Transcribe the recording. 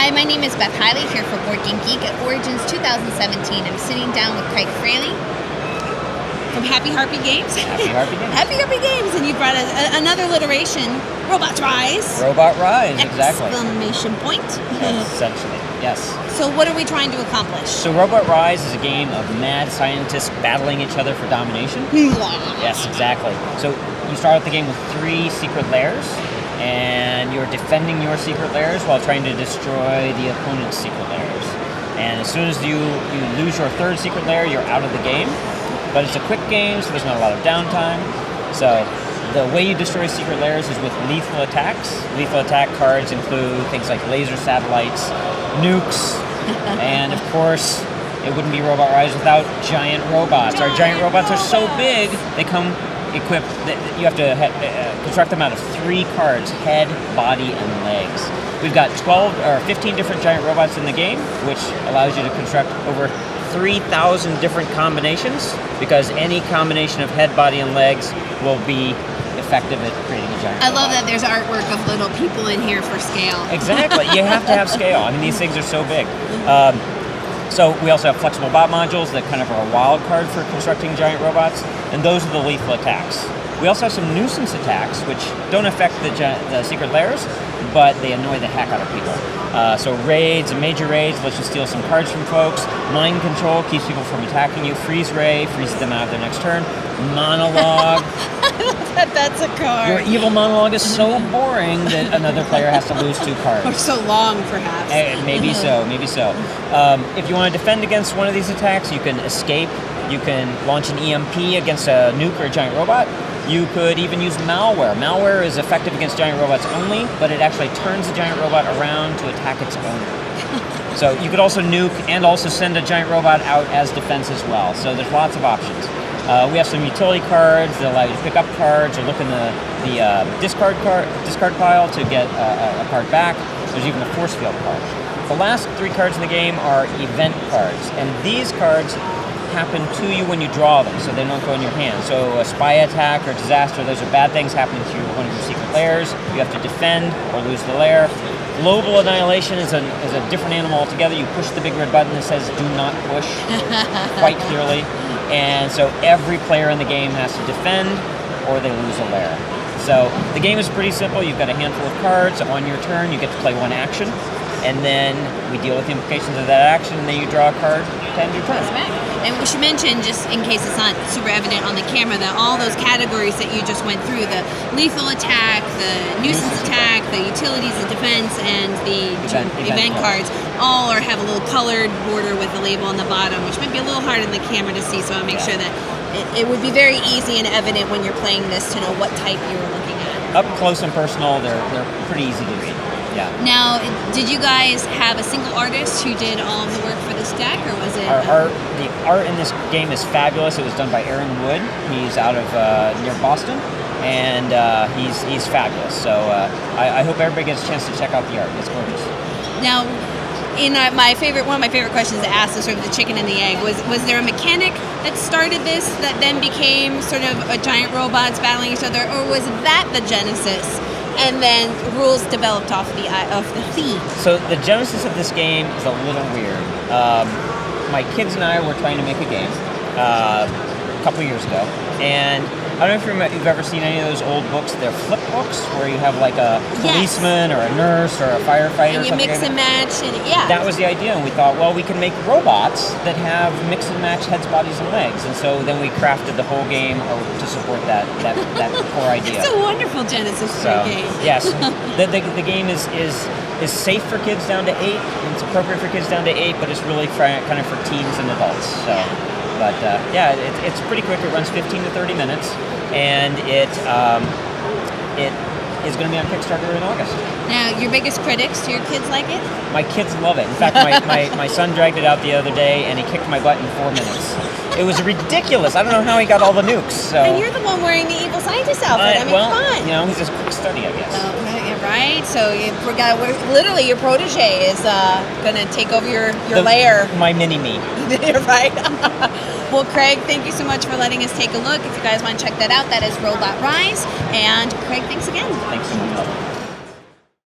Hi, my name is Beth Hiley here for Board Game Geek at Origins 2017. I'm sitting down with Craig Fraley from Happy Harpy Games. Happy Harpy Games. Happy Harpy Games, and you brought another alliteration, Robots Rise! Robot Rise, exactly. Exclamation point. Essentially, yes. So what are we trying to accomplish? So Robot Rise is a game of mad scientists battling each other for domination. Yes, exactly. So you start out the game with 3 secret lairs, and you're defending your secret lairs while trying to destroy the opponent's secret lairs. And as soon as you lose your 3rd secret lair, you're out of the game. But it's a quick game, so there's not a lot of downtime. So the way you destroy secret lairs is with lethal attacks. Lethal attack cards include things like laser satellites, nukes, and of course, it wouldn't be Robot Rise without giant robots. Our giant robots are so big, they come equipped, you have to construct them out of 3 cards: head, body, and legs. We've got 12 or 15 different giant robots in the game, which allows you to construct over 3,000 different combinations, because any combination of head, body, and legs will be effective at creating a giant robot. love that there's artwork of little people in here for scale. Exactly. You have to have scale. I mean, these things are so big. So we also have flexible bot modules that kind of are a wild card for constructing giant robots, and those are the lethal attacks. We also have some nuisance attacks, which don't affect the secret lairs, but they annoy the heck out of people. So raids, major raids, lets you steal some cards from folks. Mind control keeps people from attacking you. Freeze ray freezes them out of their next turn. Monologue. That's a card. Your evil monologue is so boring that another player has to lose 2 cards. Or so long, perhaps. Maybe so, maybe so. If you want to defend against one of these attacks, you can escape. You can launch an EMP against a nuke or a giant robot. You could even use malware. Malware is effective against giant robots only, but it actually turns the giant robot around to attack its owner. So you could also nuke and also send a giant robot out as defense as well. So there's lots of options. We have some utility cards that allow you to pick up cards or look in the discard pile to get a card back. There's even a force field card. The last 3 cards in the game are event cards, and these cards happen to you when you draw them, so they don't go in your hand. So a spy attack or disaster, those are bad things happening to one of your secret lairs. You have to defend or lose the lair. Global annihilation is a different animal altogether. You push the big red button that says "Do not push" quite clearly, and so every player in the game has to defend or they lose a lair. So the game is pretty simple. You've got a handful of cards. On your turn, you get to play 1 action, and then we deal with the implications of that action, and then you draw a card to end your turn. And we should mention, just in case it's not super evident on the camera, that all those categories that you just went through, the lethal attack, the nuisance attack, the utilities, the defense, and the event cards, all have a little colored border with the label on the bottom, which might be a little hard in the camera to see, so I'll make sure that it would be very easy and evident when you're playing this to know what type you were looking at. Up close and personal, they're pretty easy to read. Yeah. Now, did you guys have a single artist who did all of the work for this deck, or was it? The art in this game is fabulous. It was done by Aaron Wood. He's out of near Boston, and he's fabulous. So I hope everybody gets a chance to check out the art. It's gorgeous. Now, one of my favorite questions to ask is sort of the chicken and the egg. Was there a mechanic that started this that then became sort of a giant robots battling each other, or was that the genesis? And then rules developed off the theme. So the genesis of this game is a little weird. My kids and I were trying to make a game a couple years ago, and I don't know if you've ever seen any of those old books. They're flip books where you have like a policeman or a nurse or a firefighter. And you mix and match, and That was the idea, and we thought, well, we can make robots that have mix and match heads, bodies, and legs. And so then we crafted the whole game to support that core idea. It's a wonderful genesis for a game. Yes, the game is safe for kids down to 8. And it's appropriate for kids down to 8, but it's really kind of for teens and adults. So. But it's pretty quick. It runs 15 to 30 minutes, and it is going to be on Kickstarter in August. Now, your biggest critics, do your kids like it? My kids love it. In fact, my son dragged it out the other day, and he kicked my butt in 4 minutes. It was ridiculous. I don't know how he got all the nukes. So. And you're the one wearing the evil scientist outfit. Come on. You know, he's just quick study, I guess. Okay, right. So literally, your protege is going to take over your lair. My mini-me. Right. Well, Craig, thank you so much for letting us take a look. If you guys want to check that out, that is Robot Rise. And Craig, thanks again. Thanks so much.